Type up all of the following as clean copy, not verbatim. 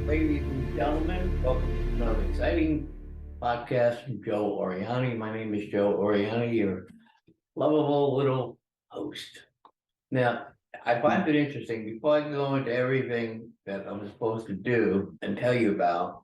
Ladies and gentlemen, welcome to another exciting podcast from Joe Oriani. My name is Joe Oriani, your lovable little host. Now, I find it interesting, before I go into everything that I'm supposed to do and tell you about,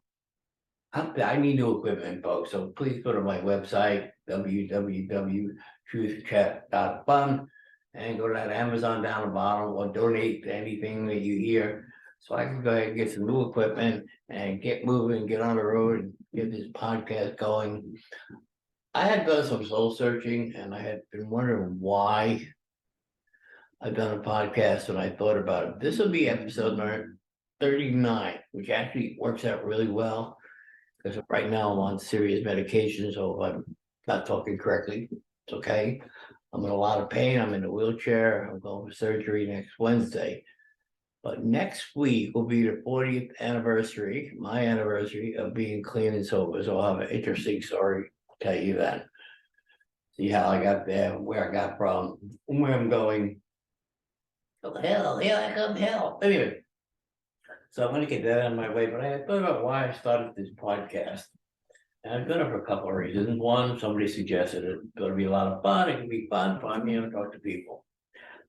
I need new equipment, folks, so please go to my website, www.truthchat.fun, and go to that Amazon down the bottom, or donate to anything that you hear, so I can go ahead and get some new equipment and get moving, get on the road, and get this podcast going. I had done some soul searching, and I had been wondering why I've done a podcast, and I thought about it. This will be episode number 39, which actually works out really well, because right now I'm on serious medication, so if I'm not talking correctly, it's okay. I'm in a lot of pain. I'm in a wheelchair. I'm going for surgery next Wednesday. But next week will be the 40th anniversary, my anniversary of being clean and sober. So I'll have an interesting story to tell you that. See how I got there, where I got from, and where I'm going. Oh, hell, here I come, hell. Anyway, so I'm going to get that out of my way. But I had thought about why I started this podcast. And I've done it for a couple of reasons. One, somebody suggested it. It's going to be a lot of fun. It can be fun for me to talk to people.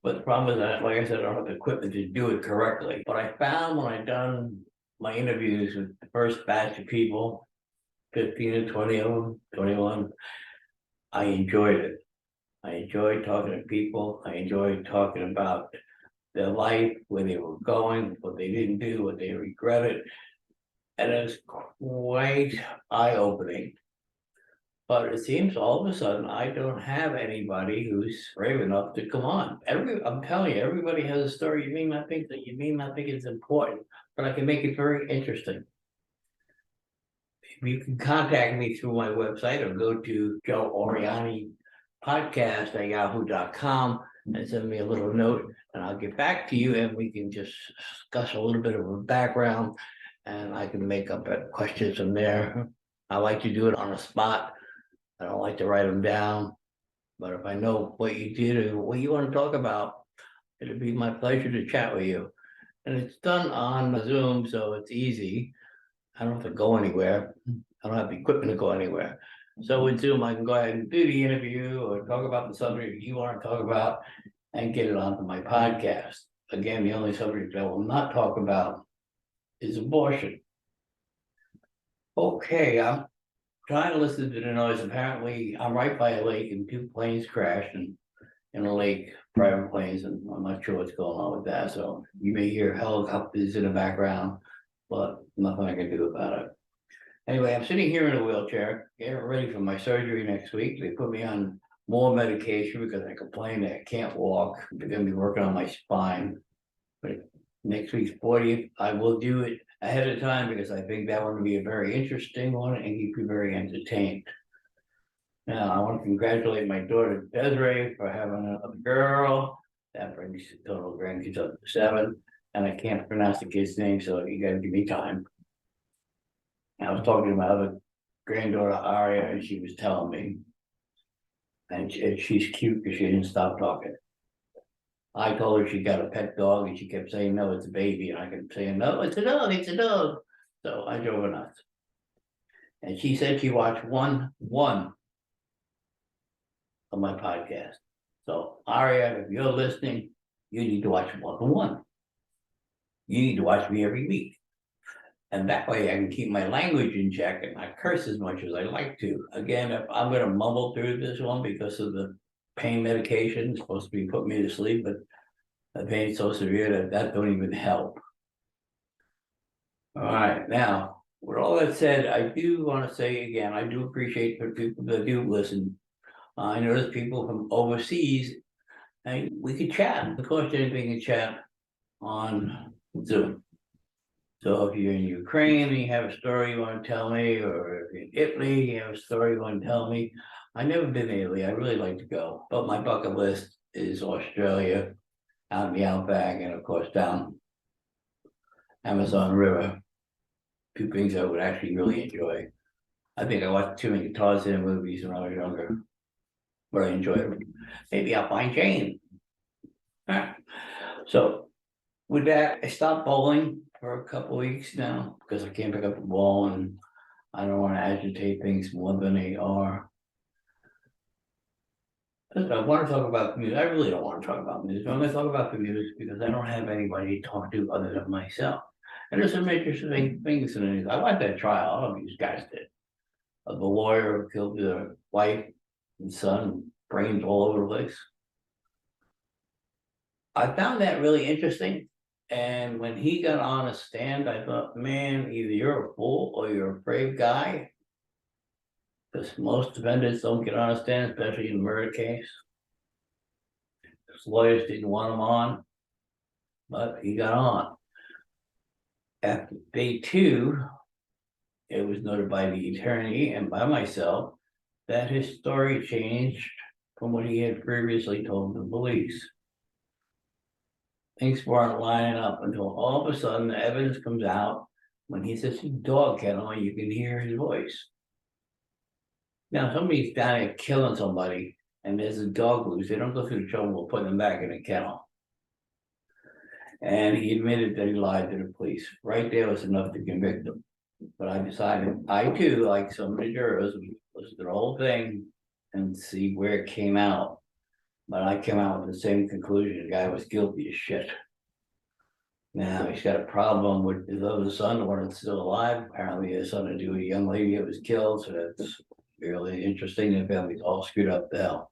But the problem is that, like I said, I don't have the equipment to do it correctly. But I found when I done my interviews with the first batch of people, 15 to 20 of them, 21, I enjoyed it. I enjoyed talking to people. I enjoyed talking about their life, where they were going, what they didn't do, what they regretted. And it was quite eye-opening. But it seems all of a sudden I don't have anybody who's brave enough to come on. I'm telling you, everybody has a story. You may not think it's important, but I can make it very interesting. You can contact me through my website or go to Joe Oriani podcast at yahoo.com and send me a little note, and I'll get back to you, and we can just discuss a little bit of a background, and I can make up questions from there. I like to do it on the spot. I don't like to write them down, but if I know what you did or what you want to talk about, it'll be my pleasure to chat with you. And it's done on Zoom, so it's easy. I don't have to go anywhere. I don't have the equipment to go anywhere. So with Zoom, I can go ahead and do the interview or talk about the subject you want to talk about and get it onto my podcast. Again, the only subject I will not talk about is abortion. Okay, I'm trying to listen to the noise. Apparently, I'm right by a lake and two planes crashed in a lake, private planes, and I'm not sure what's going on with that. So you may hear helicopters in the background, but nothing I can do about it. Anyway, I'm sitting here in a wheelchair, getting ready for my surgery next week. They put me on more medication because I complain that I can't walk. They're going to be working on my spine. But next week's 40th, I will do it ahead of time because I think that one will be a very interesting one and keep you very entertained. Now, I want to congratulate my daughter Desiree for having a girl. That brings the total grandkids up to 7. And I can't pronounce the kid's name, so you got to give me time. I was talking to my other granddaughter, Aria, and she was telling me. And she's cute because she didn't stop talking. I told her she got a pet dog, and she kept saying, no, it's a baby. And I kept saying, no, it's a dog, it's a dog. So I drove her nuts. And she said she watched one of my podcast. So Aria, if you're listening, you need to watch one. You need to watch me every week. And that way I can keep my language in check and not curse as much as I like to. Again, if I'm gonna mumble through this one because of the pain medication, it's supposed to be putting me to sleep, but the pain's so severe that that don't even help. All right, now, with all that said, I do want to say again, I do appreciate the people that do listen. I know there's people from overseas, and we could chat. Of course, anything can chat on Zoom. So if you're in Ukraine and you have a story you want to tell me, or if you're in Italy, you have a story you want to tell me. I've never been to Italy. I really like to go, but my bucket list is Australia, out in the outback, and of course down Amazon River. Two things I would actually really enjoy. I think I watched too many Tarzan movies when I was younger, but I enjoyed them. Maybe I'll find Jane. All right. So with that, I stopped bowling for a couple weeks now because I can't pick up the ball and I don't want to agitate things more than they are. I want to talk about music. I really don't want to talk about music. I'm going to talk about the music because I don't have anybody to talk to other than myself. And there's some interesting things in it. I like that trial. I don't know if these guys did. Of the lawyer who killed the wife and son, brains all over the place. I found that really interesting. And when he got on a stand, I thought, man, either you're a fool or you're a brave guy. Because most defendants don't get on a stand, especially in a murder case. His lawyers didn't want him on, but he got on. After day 2, it was noted by the attorney and by myself that his story changed from what he had previously told the police. Things weren't lining up until all of a sudden the evidence comes out when he says a dog kennel and you can hear his voice. Now, somebody's down there killing somebody and there's a dog loose. They don't go through the trouble of putting them back in a kennel. And he admitted that he lied to the police. Right there was enough to convict him. But I decided, I too, like some of the jurors, listen to the whole thing and see where it came out. But I came out with the same conclusion. The guy was guilty as shit. Now he's got a problem with his other son, the one that's still alive. Apparently, he has something to do with a young lady that was killed. So that's really interesting. The family's all screwed up to hell.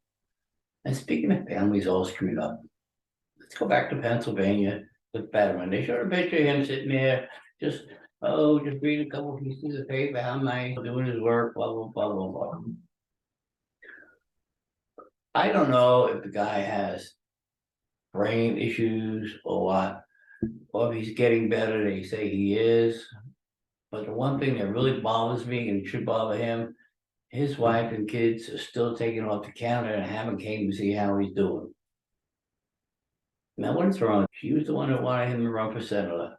And speaking of families all screwed up, let's go back to Pennsylvania with Fetterman. They showed a picture of him sitting there, just read a couple pieces of paper, how nice, doing his work, blah, blah, blah, blah, blah. I don't know if the guy has brain issues or what, or if he's getting better, they say he is. But the one thing that really bothers me and should bother him, his wife and kids are still taking off to Canada and haven't came to see how he's doing. Now, what's wrong? She was the one that wanted him to run for senator.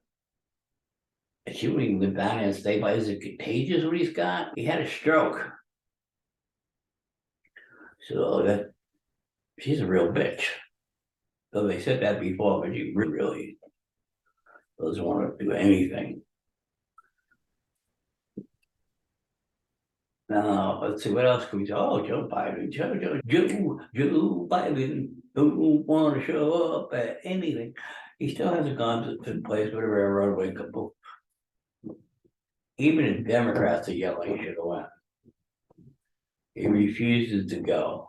And she wouldn't even live down there and stay by. Is it contagious what he's got? He had a stroke. So that she's a real bitch. So they said that before, but she really doesn't want to do anything. Now, let's see, what else can we say? Oh, Joe Biden, Joe Biden don't want to show up at anything. He still hasn't gone to the place where the railroad wake up. Even the Democrats are yelling, he should have went. He refuses to go.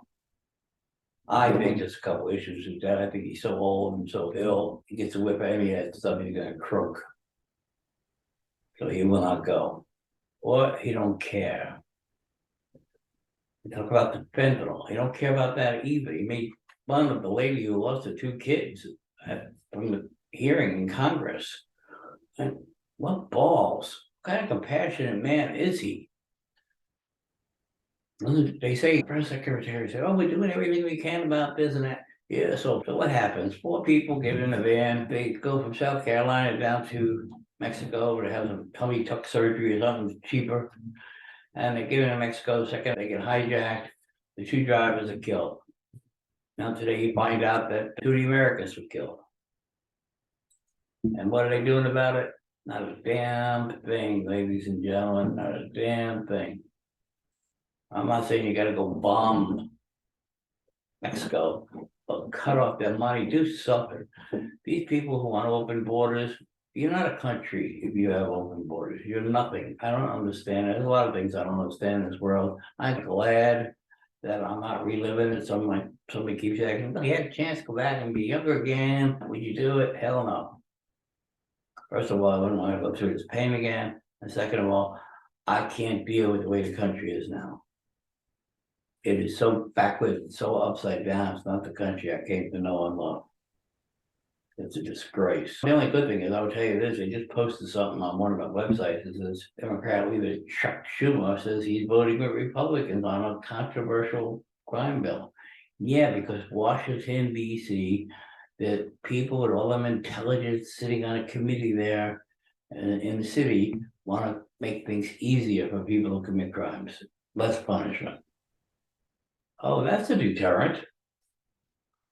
I think there's a couple issues with that. I think he's so old and so ill, he gets a whip at any of that stuff, he's gonna croak. So he will not go. Or he don't care. He talk about the fentanyl. He don't care about that either. He made fun of the lady who lost her 2 kids from the hearing in Congress. And what balls? What kind of compassionate man is he? They say, press secretary said, oh, we're doing everything we can about this and that. Yeah, so what happens? 4 people get in a van, they go from South Carolina down to Mexico to have some tummy tuck surgery or something cheaper. And they get into Mexico, the second they get hijacked, the 2 drivers are killed. Now today you find out that 2 of the Americans were killed. And what are they doing about it? Not a damn thing, ladies and gentlemen, not a damn thing. I'm not saying you gotta go bomb Mexico, but cut off their money, do something. These people who want to open borders, you're not a country if you have open borders. You're nothing. I don't understand. There's a lot of things I don't understand in this world. I'm glad that I'm not reliving it. Somebody keeps asking, "Well, you had a chance to go back and be younger again. Would you do it?" Hell no. First of all, I wouldn't want to go through this pain again. And second of all, I can't deal with the way the country is now. It is so backwards, so upside down. It's not the country I came to know and love. It's a disgrace. The only good thing is, I will tell you this, they just posted something on one of the websites. It says Democrat leader Chuck Schumer says he's voting with Republicans on a controversial crime bill. Yeah, because Washington, D.C., the people with all them intelligence sitting on a committee there in the city want to make things easier for people to commit crimes, less punishment. Oh, that's a deterrent.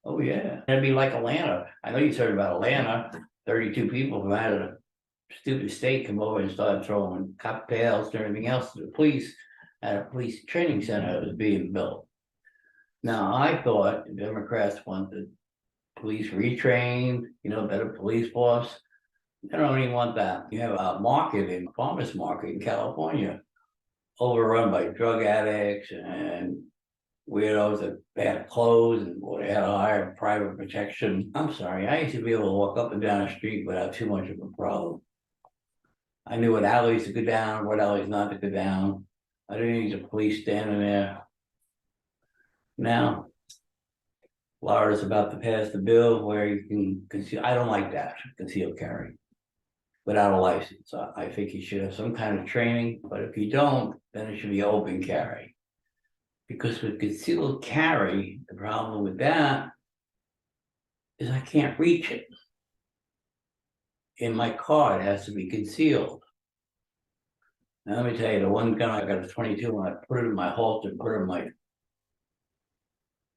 Oh, yeah. It'd be like Atlanta. I know you heard about Atlanta. 32 people from out of the stupid state come over and started throwing cocktails and everything else to the police at a police training center that was being built. Now, I thought the Democrats want the police retrained, better police force. They don't even want that. You have a market in farmers market in California, overrun by drug addicts and weirdos that bad clothes and they had to hire private protection. I'm sorry, I used to be able to walk up and down the street without too much of a problem. I knew what alleys to go down, what alleys not to go down. I didn't need the police standing there. Now, Florida's about to pass the bill where you can conceal. I don't like that, concealed carry without a license. I think you should have some kind of training, but if you don't, then it should be open carry. Because with concealed carry, the problem with that is I can't reach it. In my car, it has to be concealed. Now, let me tell you, the one gun I got a 22, and I put it in my holster, put it in my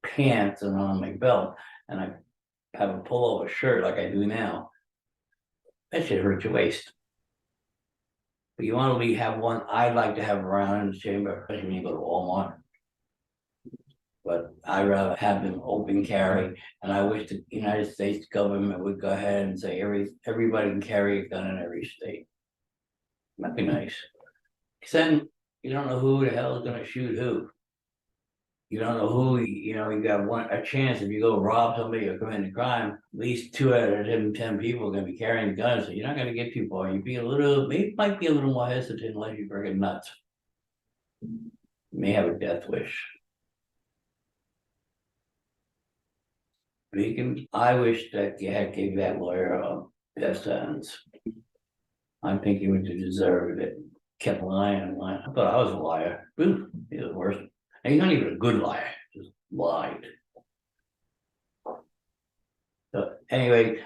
pants and on my belt, and I have a pullover shirt like I do now. That should hurt your waist. But you want to have one I'd like to have around in the chamber, especially when you go to Walmart. But I'd rather have them open carry, and I wish the United States government would go ahead and say everybody can carry a gun in every state. That'd be nice. Because then you don't know who the hell is going to shoot who. You don't know who, you got a chance if you go rob somebody or commit a crime, at least 2 out of 10 people are going to be carrying guns, so you're not going to get too far. Might be a little more hesitant unless you're freaking nuts. You may have a death wish. I wish that you had gave that lawyer a death sentence. I'm thinking he would deserve it. Kept lying and lying. I thought I was a liar. Ooh, he's the worst. And he's not even a good liar, just lied. So anyway,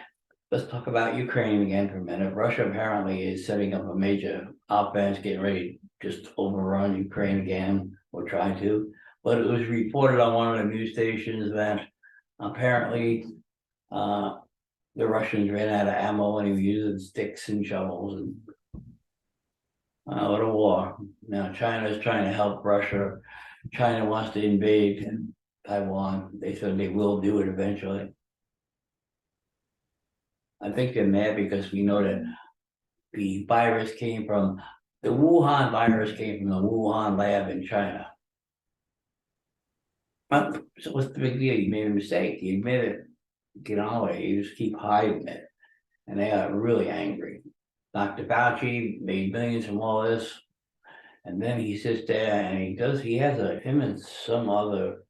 let's talk about Ukraine again for a minute. Russia apparently is setting up a major offense, getting ready to just overrun Ukraine again, or try to. But it was reported on one of the news stations that apparently the Russians ran out of ammo and he was using sticks and shovels and what a war. Now China is trying to help Russia. China wants to invade Taiwan. They said they will do it eventually. I think they're mad because we know that the Wuhan virus came from the Wuhan lab in China. So what's the big deal? You made a mistake. You admit it. Get on with it. You just keep hiding it. And they are really angry. Dr. Fauci made millions from all this. And then he sits there and him and some other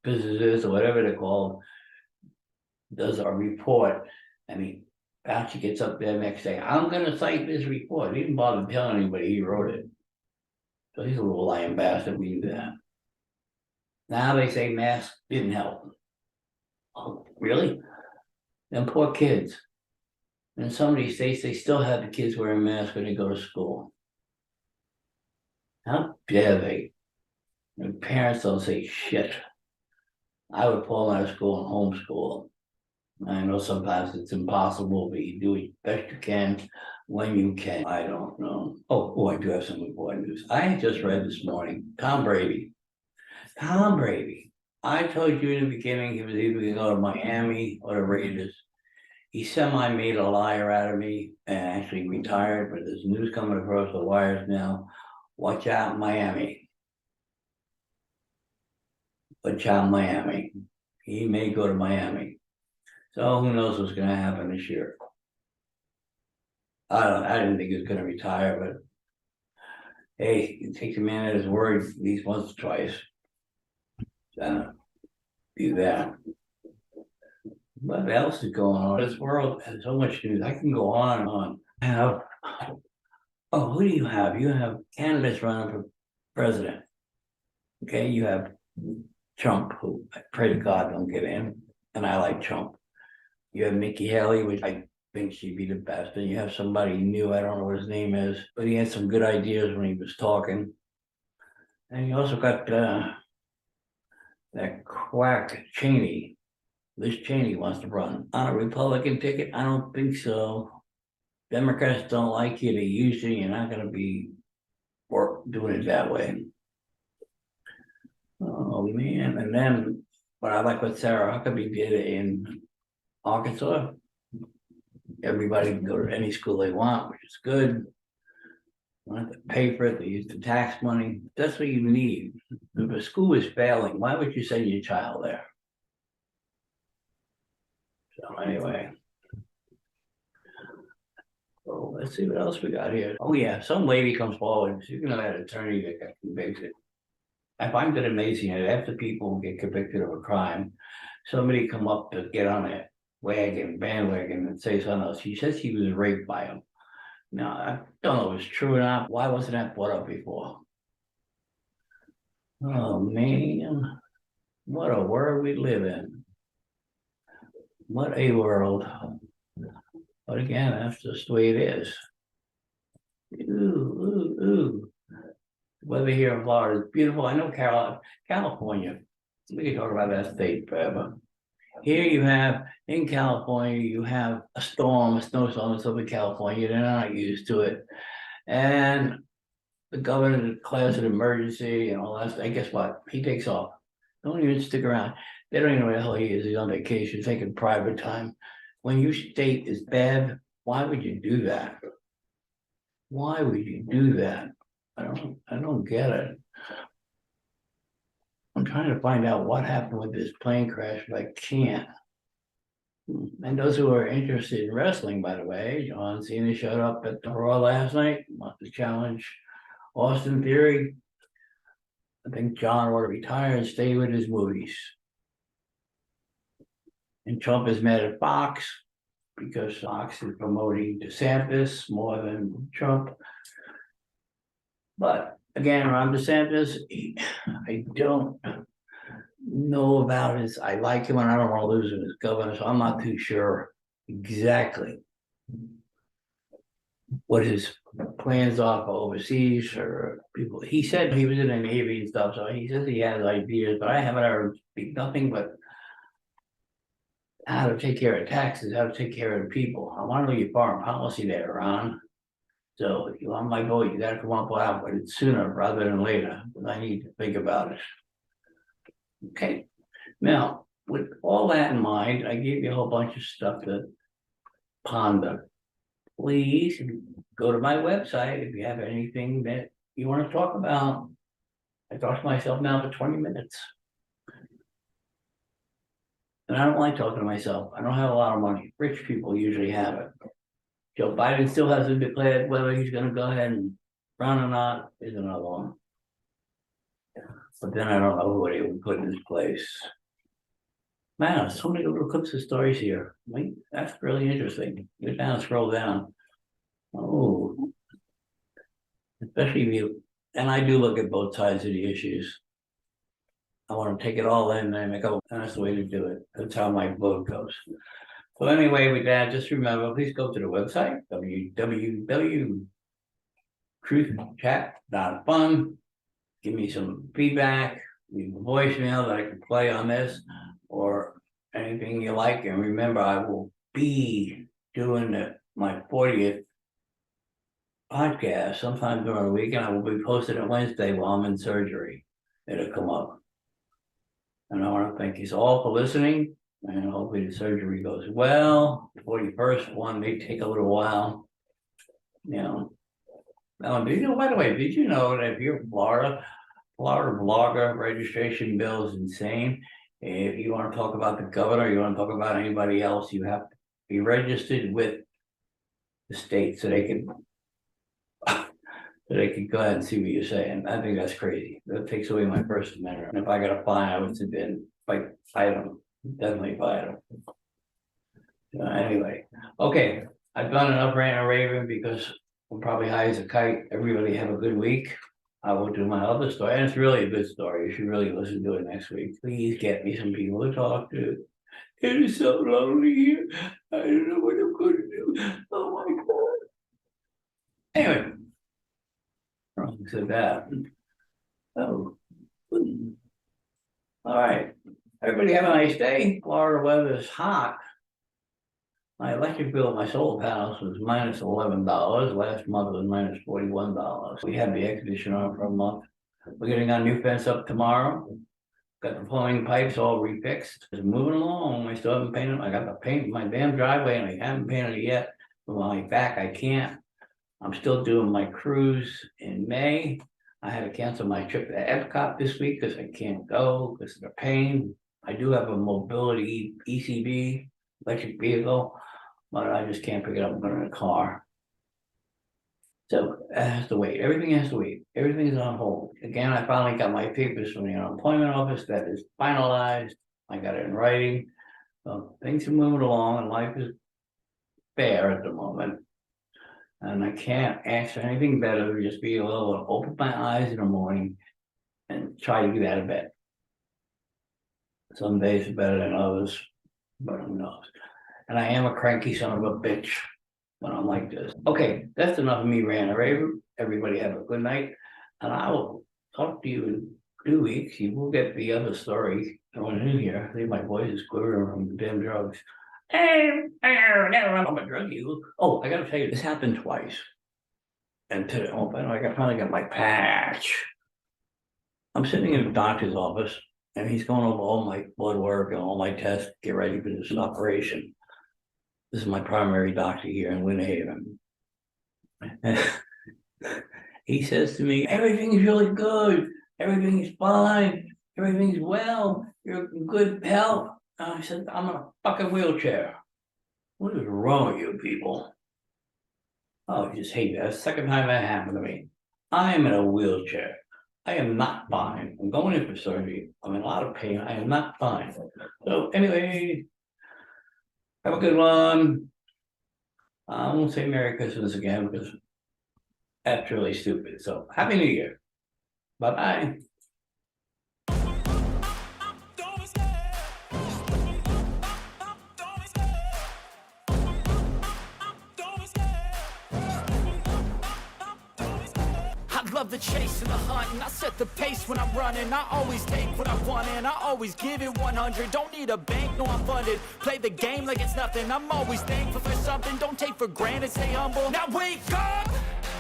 physicist or whatever they call does a report. And Fauci gets up there the next day. I'm going to cite this report. He didn't bother telling anybody he wrote it. So he's a little lying bastard. We do that. Now they say masks didn't help. Oh, really? Them poor kids. In some of these states, they still have the kids wearing masks when they go to school. How dare they? Their parents don't say shit. I would pull out of school and homeschool. I know sometimes it's impossible, but you do it best you can when you can. I don't know. Oh, I do have some important news. I just read this morning, Tom Brady. I told you in the beginning he was either going to go to Miami or the Raiders. he semi-made a liar out of me and actually retired, but there's news coming across the wires now. Watch out, Miami. Watch out, Miami. He may go to Miami. So who knows what's gonna happen this year. I didn't think he was gonna retire, but hey, you take the man at his word at least once or twice. Do that. What else is going on? This world has so much news. I can go on and on. Who do you have? You have candidates running for president. Okay, you have Trump, who I pray to God don't get in, and I like Trump. You have Nikki Haley, which I think she'd be the best, and you have somebody new, I don't know what his name is, but he had some good ideas when he was talking. And you also got that quack Cheney. Liz Cheney wants to run on a Republican ticket. I don't think so. Democrats don't like you. They usually you're not going to be doing it that way. Oh man! And then what I like what Sarah Huckabee did in Arkansas. Everybody can go to any school they want, which is good. Don't have to pay for it. They use the tax money. That's what you need. If a school is failing, why would you send your child there? So anyway, so let's see what else we got here. Oh yeah, some lady comes forward. She's gonna have an attorney that got convicted. I find it amazing that after people get convicted of a crime, somebody come up to get on that bandwagon and say something else. She says she was raped by him. Now I don't know if it's true or not. Why wasn't that brought up before? Oh man, what a world we live in. What a world. But again, that's just the way it is. Ooh. Weather here in Florida is beautiful. I know California. We can talk about that state forever. Here you have, in California, you have a snowstorm in Southern California. They're not used to it. And the governor declares an emergency and all that. And guess what? He takes off. Don't even stick around. They don't even know where the hell he is. He's on vacation, taking private time. When your state is bad, why would you do that? Why would you do that? I don't get it. I'm trying to find out what happened with this plane crash, but I can't. And those who are interested in wrestling, by the way, John Cena showed up at the Raw last night, wants to challenge Austin Theory. I think John ought to retire and stay with his movies. And Trump is mad at Fox because Fox is promoting DeSantis more than Trump. But again, Ron DeSantis, I don't know about his, I like him and I don't want to lose him as governor, so I'm not too sure exactly what his plans are for overseas or people. He said he was in the Navy and stuff, so he says he has ideas, but I haven't heard nothing but how to take care of taxes, how to take care of the people. I want to know your foreign policy there, Ron. So if you want my vote, you got to come up with it sooner rather than later, because I need to think about it. Okay. Now, with all that in mind, I gave you a whole bunch of stuff to ponder. Please go to my website if you have anything that you want to talk about. I talk to myself now for 20 minutes. And I don't like talking to myself. I don't have a lot of money. Rich people usually have it. Joe Biden still hasn't declared whether he's going to go ahead and run or not, is another one. But then I don't know who they would put in his place. Man, so many little clips of stories here. Wait, that's really interesting. Go down, scroll down. Oh, especially if you, and I do look at both sides of the issues. I want to take it all in and make up, and that's the way to do it. That's how my vote goes. So anyway, with that, just remember, please go to the website, www.truthchat.fun. Give me some feedback, leave a voicemail that I can play on this, or anything you like. And remember, I will be doing my 40th podcast sometime during the week, and I will be posting it Wednesday while I'm in surgery. It'll come up. And I want to thank you all for listening. And hopefully the surgery goes well. 41st one may take a little while. You know. Did you know, by the way, did you know that if you're Florida blogger registration bill is insane. If you want to talk about the governor, you want to talk about anybody else, you have to be registered with the state so they can go ahead and see what you're saying. I think that's crazy. That takes away my First Amendment. And if I got a fine, I would have been fight them. Definitely fight them. Anyway, okay. I've done enough rant and raving because I'm probably high as a kite. Everybody have a good week. I will do my other story, and it's really a good story. You should really listen to it next week. Please get me some people to talk to. It is so lonely here. I don't know what I'm going to do. Oh my God. Anyway, wrong said that. Oh, all right. Everybody have a nice day. Florida weather is hot. My electric bill at my solar panels was minus $11. Last month was minus $41. We had the air conditioner on for a month. We're getting our new fence up tomorrow. Got the plumbing pipes all refixed. It's moving along. I still haven't painted. I got to paint my damn driveway and I haven't painted it yet. With my back, I can't. I'm still doing my cruise in May. I had to cancel my trip to Epcot this week because I can't go because of the pain. I do have a mobility ECB, electric vehicle, but I just can't pick it up. I'm going in a car. So it has to wait. Everything has to wait. Everything is on hold. Again, I finally got my papers from the unemployment office. That is finalized. I got it in writing. So things are moving along and life is fair at the moment. And I can't ask for anything better than just be able to open my eyes in the morning and try to get out of bed. Some days are better than others, but who knows? And I am a cranky son of a bitch when I'm like this. Okay, that's enough of me ranting and raving. Everybody have a good night. And I will talk to you in 2 weeks. You will get the other story going in here. I think my voice is quivering from the damn drugs. I'm a drug user. Oh, I gotta tell you, this happened twice. And today, I finally got my patch. I'm sitting in the doctor's office and he's going over all my blood work and all my tests, get ready for this operation. This is my primary doctor here in Lynn Haven. He says to me, everything's really good. Everything's fine. Everything's well. You're in good health. And I said, I'm in a fucking wheelchair. What is wrong with you people? Oh, I just hate that. That's the second time that happened to me. I am in a wheelchair. I am not fine. I'm going in for surgery. I'm in a lot of pain. I am not fine. So anyway, have a good one. I won't say Merry Christmas again because that's really stupid. So Happy New Year. Bye-bye. Love the chase and the hunt, and I set the pace when I'm running. I always take what I want and I always give it 100. Don't need a bank, no I'm funded. Play the game like it's nothing. I'm always thankful for something. Don't take for granted, stay humble. Now wake up,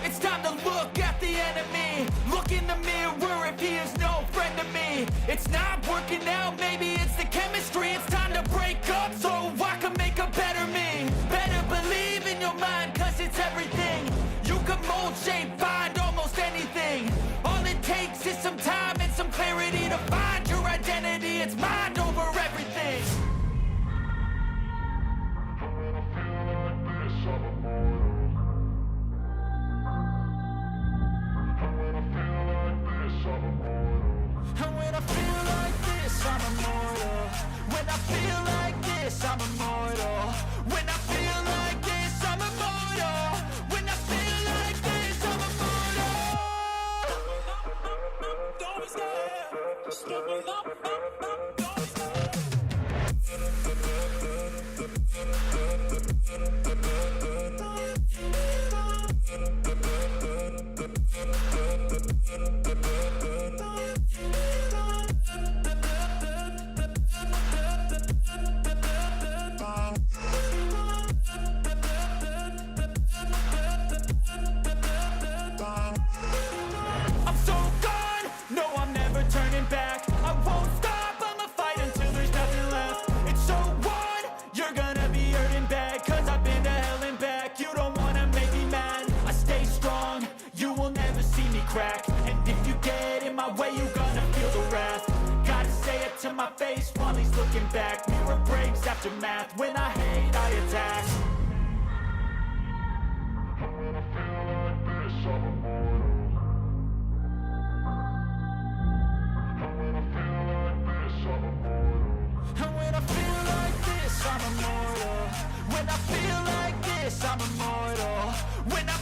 it's time to look at the enemy. Look in the mirror if he is no friend to me. It's not working out, maybe it's the chemistry. It's time to break up so I can make a better me. Better believe in your mind, cause it's everything. You can mold, shape, find almost anything. All it takes is some time and some clarity to find your identity. It's mind over everything. And when I feel like this, I'm immortal. When I feel like this, I'm immortal. When I feel like this, I'm immortal. When I feel like this, I'm immortal. Don't be scared. Just look up. Don't be scared. I'm so gone, no I'm never turning back. I won't stop, I'ma way, you gonna feel the wrath. Gotta say it to my face while he's looking back. Mirror breaks after math. When I hate, I attack. And when I feel like this, I'm immortal. And when I feel like this, I'm immortal. And when I feel like this, I'm immortal. When I feel like this, I'm immortal. When I